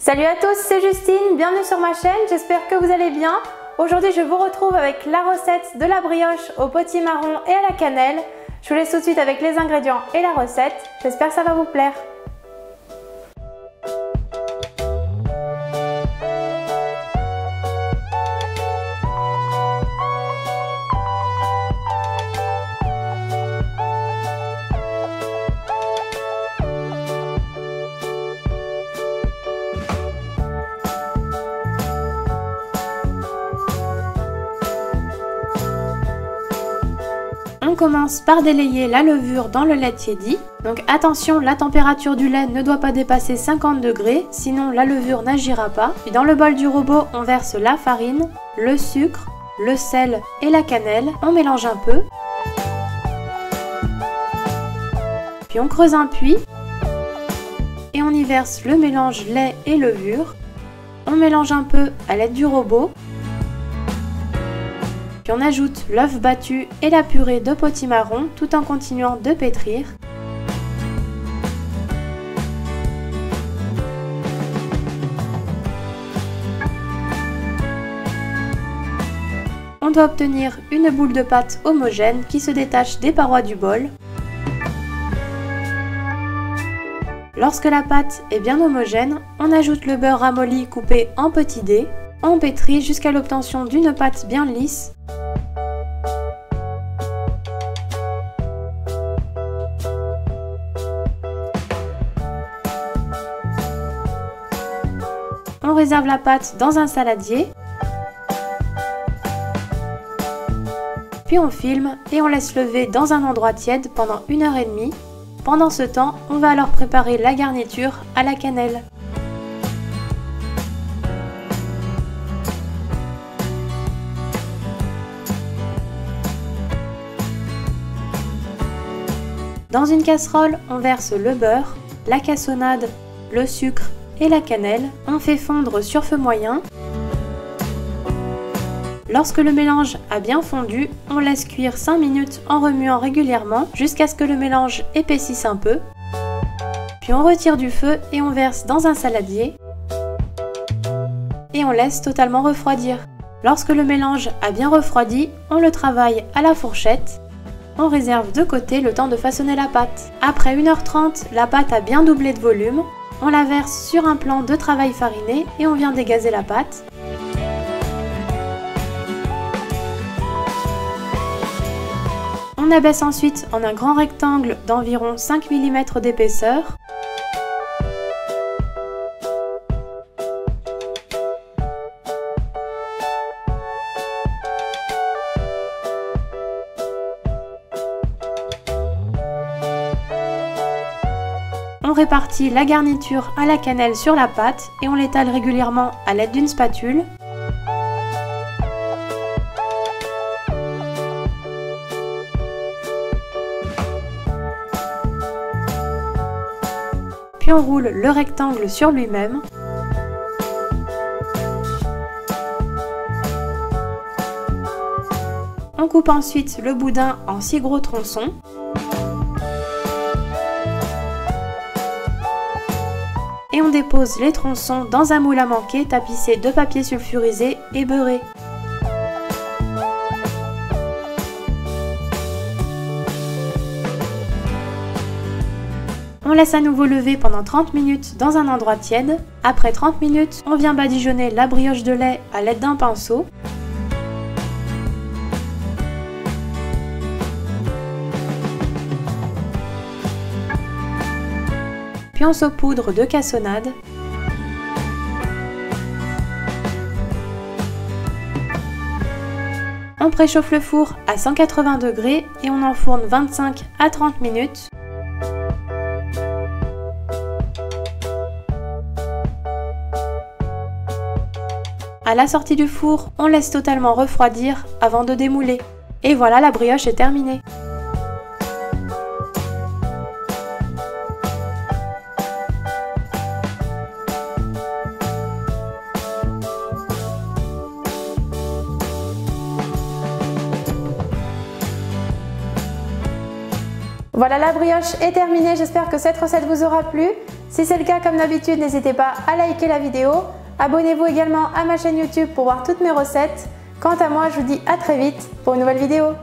Salut à tous, c'est Justine, bienvenue sur ma chaîne, j'espère que vous allez bien. Aujourd'hui je vous retrouve avec la recette de la brioche au potimarron et à la cannelle. Je vous laisse tout de suite avec les ingrédients et la recette, j'espère que ça va vous plaire. On commence par délayer la levure dans le lait tiédi. Donc attention, la température du lait ne doit pas dépasser 50 degrés, sinon la levure n'agira pas. Puis dans le bol du robot, on verse la farine, le sucre, le sel et la cannelle. On mélange un peu. Puis on creuse un puits et on y verse le mélange lait et levure. On mélange un peu à l'aide du robot. Puis on ajoute l'œuf battu et la purée de potimarron tout en continuant de pétrir. On doit obtenir une boule de pâte homogène qui se détache des parois du bol. Lorsque la pâte est bien homogène, on ajoute le beurre ramolli coupé en petits dés. On pétrit jusqu'à l'obtention d'une pâte bien lisse. On réserve la pâte dans un saladier. Puis on filme et on laisse lever dans un endroit tiède pendant 1h30. Pendant ce temps, on va alors préparer la garniture à la cannelle. Dans une casserole, on verse le beurre, la cassonade, le sucre et la cannelle. On fait fondre sur feu moyen. Lorsque le mélange a bien fondu, on laisse cuire 5 minutes en remuant régulièrement jusqu'à ce que le mélange épaississe un peu. Puis on retire du feu et on verse dans un saladier. Et on laisse totalement refroidir. Lorsque le mélange a bien refroidi, on le travaille à la fourchette. On réserve de côté le temps de façonner la pâte. Après 1h30, la pâte a bien doublé de volume. On la verse sur un plan de travail fariné et on vient dégazer la pâte. On abaisse ensuite en un grand rectangle d'environ 5 mm d'épaisseur. On répartit la garniture à la cannelle sur la pâte et on l'étale régulièrement à l'aide d'une spatule. Puis on roule le rectangle sur lui-même. On coupe ensuite le boudin en 6 gros tronçons. Et on dépose les tronçons dans un moule à manquer tapissé de papier sulfurisé et beurré. On laisse à nouveau lever pendant 30 minutes dans un endroit tiède. Après 30 minutes, on vient badigeonner la brioche de lait à l'aide d'un pinceau. Puis on saupoudre de cassonade. On préchauffe le four à 180 degrés et on enfourne 25 à 30 minutes. À la sortie du four, on laisse totalement refroidir avant de démouler. Et voilà, la brioche est terminée. Voilà, la brioche est terminée, j'espère que cette recette vous aura plu. Si c'est le cas, comme d'habitude, n'hésitez pas à liker la vidéo. Abonnez-vous également à ma chaîne YouTube pour voir toutes mes recettes. Quant à moi, je vous dis à très vite pour une nouvelle vidéo.